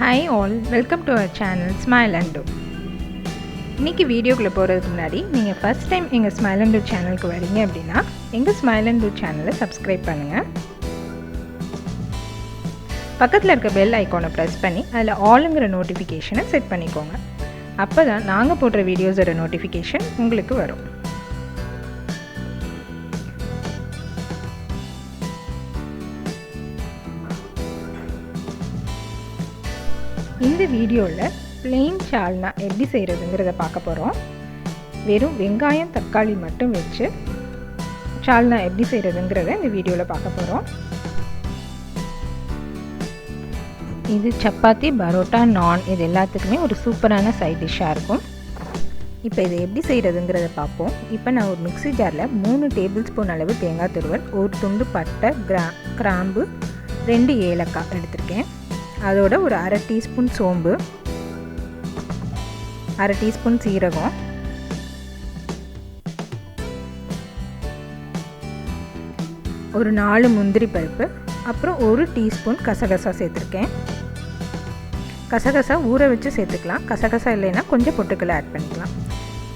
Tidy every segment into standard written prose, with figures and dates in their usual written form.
Hi all, welcome to our channel Smile&Do. இன்னைக்கு வீடியோக்குள்ள போறதுக்கு முன்னாடி நீங்க first time எங்க Smile&Do சேனலுக்கு வரீங்க அப்படினா எங்க Smile&Do சேனலை subscribe பண்ணுங்க. பக்கத்துல இருக்க bell ஐகானை press பண்ணி அதுல allங்கற நோட்டிஃபிகேஷனை செட் பண்ணிக்கோங்க. அப்பதான் நாங்க போடுற வீடியோஸோட நோட்டிஃபிகேஷன் உங்களுக்கு வரும். இந்த வீடியோல plain சால்னா எப்படி செய்யறதுங்கறத பார்க்க போறோம். வெறும் வெங்காயம் தக்காளி மட்டும் வெச்சு சால்னா எப்படி செய்யறதுங்கறத இந்த வீடியோல பார்க்க போறோம். இது சப்பாத்தி, பரோட்டா, நான் இது எல்லாத்துக்குமே ஒரு சூப்பரான சைட் டிஷ்ஷா இருக்கும். இப்போ இதை எப்படி செய்யறதுங்கறத பார்ப்போம். இப்போ நான் ஒரு மிக்ஸி ஜார்ல 3 டேபிள்ஸ்பூன் அளவு தேங்காய் துருவல், ஒரு துண்டு பட்டை, கிராம்பு, 2 ஏலக்காய் எடுத்துர்க்கேன். அதோட ஒரு 1/2 டீஸ்பூன் சோம்பு, 1/2 டீஸ்பூன் சீரகம், ஒரு 4 முந்திரி பருப்பு, அப்புறம் 1 டீஸ்பூன் கசகசா சேர்த்துருக்கேன். கசகசா ஊற வச்சு சேர்த்துக்கலாம். கசகசா இல்லைன்னா கொஞ்சம் பொட்டுக்கல்ல ஆட் பண்ணிக்கலாம்.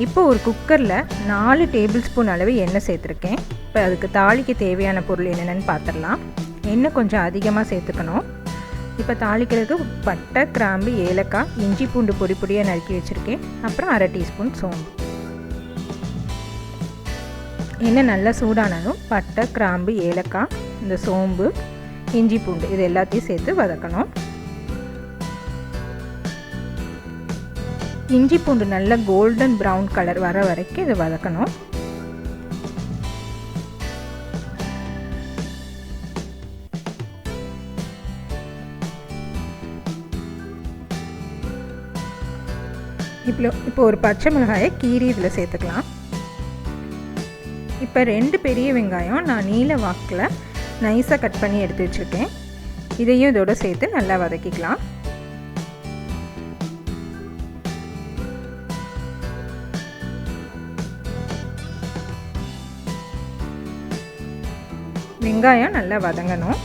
இப்போ ஒரு குக்கரில் 4 டேபிள் ஸ்பூன் அளவு எண்ணெய் சேர்த்துருக்கேன். இப்போ அதுக்கு தாளிக்கு தேவையான பொருள் என்னென்னு பார்த்துடலாம். எண்ணெய் கொஞ்சம் அதிகமாக சேர்த்துக்கணும். இப்போ தாளிக்கிறதுக்கு பட்டை, கிராம்பு, ஏலக்காய், இஞ்சி பூண்டு பொடி பொடியாக நறுக்கி வச்சுருக்கேன். அப்புறம் 1/2 டீஸ்பூன் சோம்பு. எண்ணெய் நல்லா சூடானதும் பட்டை, கிராம்பு, ஏலக்காய், இந்த சோம்பு, இஞ்சி பூண்டு இது எல்லாத்தையும் சேர்த்து வதக்கணும். இஞ்சி பூண்டு நல்லா கோல்டன் ப்ரௌன் கலர் வர வரைக்கும் இதை வதக்கணும். இப்போ ஒரு பச்சை மிளகாயை கீரி இதில் சேர்த்துக்கலாம். இப்போ 2 பெரிய வெங்காயம் நான் நீல வாக்கில் நைஸாக கட் பண்ணி எடுத்து வச்சுருக்கேன். இதையும் இதோட சேர்த்து நல்லா வதக்கிக்கலாம். வெங்காயம் நல்லா வதங்கணும்.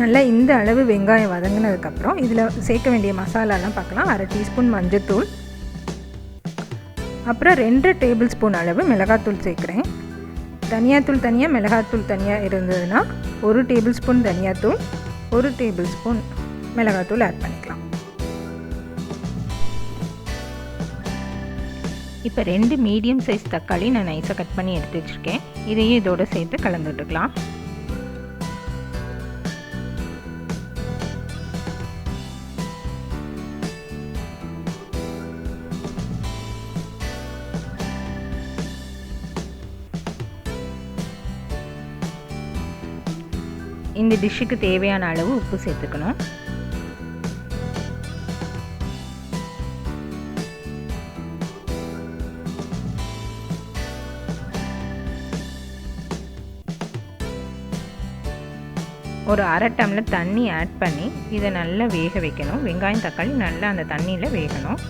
நல்லா இந்த அளவு வெங்காயம் வதங்கினதுக்கப்புறம் இதில் சேர்க்க வேண்டிய மசாலாலாம் பார்க்கலாம். 1/2 டீஸ்பூன் மஞ்சத்தூள், அப்புறம் 2 டேபிள் ஸ்பூன் அளவு மிளகாத்தூள் சேர்க்குறேன். தனியாத்தூள் தனியாக, மிளகாத்தூள் தனியாக இருந்ததுன்னா 1 டேபிள் ஸ்பூன் தனியாத்தூள், 1 டேபிள் ஸ்பூன் மிளகாத்தூள் ஆட் பண்ணிக்கலாம். இப்போ 2 மீடியம் சைஸ் தக்காளி நான் நைஸாக கட் பண்ணி எடுத்து வச்சுருக்கேன். இதையும் இதோட சேர்த்து கலந்துட்டுக்கலாம். இந்த டிஷ்ஷுக்கு தேவையான அளவு உப்பு சேர்த்துக்கணும். ஒரு 1/2 டம்ளர் தண்ணி ஆட் பண்ணி இதை நல்லா வேக வைக்கணும். வெங்காயம் தக்காளி நல்லா அந்த தண்ணியில் வேகணும்.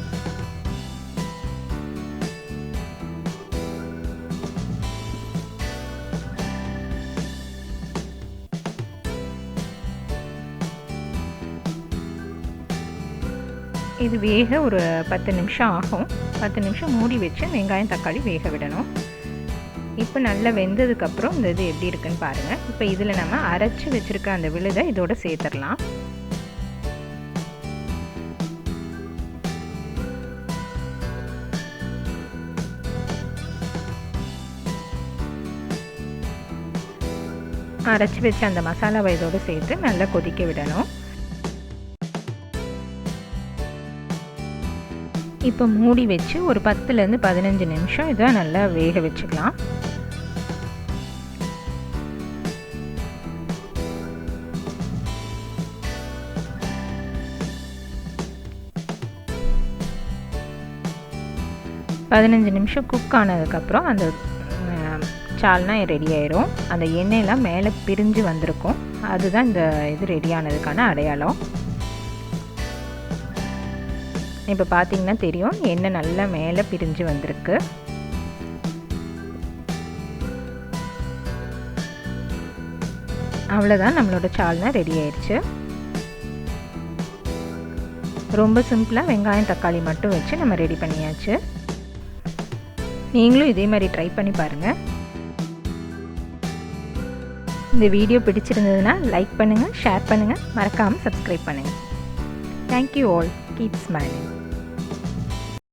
இது வேக ஒரு 10 நிமிஷம் ஆகும். 10 நிமிஷம் மூடி வச்சு வெங்காயம் தக்காளி வேக விடணும். இப்போ நல்லா வெந்ததுக்கப்புறம் இந்த இது எப்படி இருக்குன்னு பாருங்கள். இப்போ இதில் நம்ம அரைச்சி வச்சுருக்க அந்த விழுதை இதோட சேர்த்துடலாம். அரைச்சி வச்ச அந்த மசாலாவை இதோட சேர்த்து நல்லா கொதிக்க விடணும். இப்போ மூடி வச்சு ஒரு 10லேருந்து 15 நிமிஷம் இதை நல்லா வேக வச்சுக்கலாம். பதினஞ்சு நிமிஷம் குக் ஆனதுக்கப்புறம் அந்த சால்னா ரெடி ஆயிரும். அந்த எண்ணெயெல்லாம் மேலே பிரிஞ்சு வந்திருக்கும். அதுதான் இந்த இது ரெடி ஆனதுக்கான அடையாளம். இப்போ பார்த்தீங்கன்னா தெரியும், எண்ணெய் நல்லா மேலே பிரிஞ்சு வந்திருக்கு. அவ்வளோதான், நம்மளோட சால்னா ரெடி ஆயிடுச்சு. ரொம்ப சிம்பிளாக வெங்காயம் தக்காளி மட்டும் வச்சு நம்ம ரெடி பண்ணியாச்சு. நீங்களும் இதே மாதிரி ட்ரை பண்ணி பாருங்கள். இந்த வீடியோ பிடிச்சிருந்ததுன்னா லைக் பண்ணுங்கள், ஷேர் பண்ணுங்கள், மறக்காமல் சப்ஸ்கிரைப் பண்ணுங்கள். Thank you all. Keep smiling.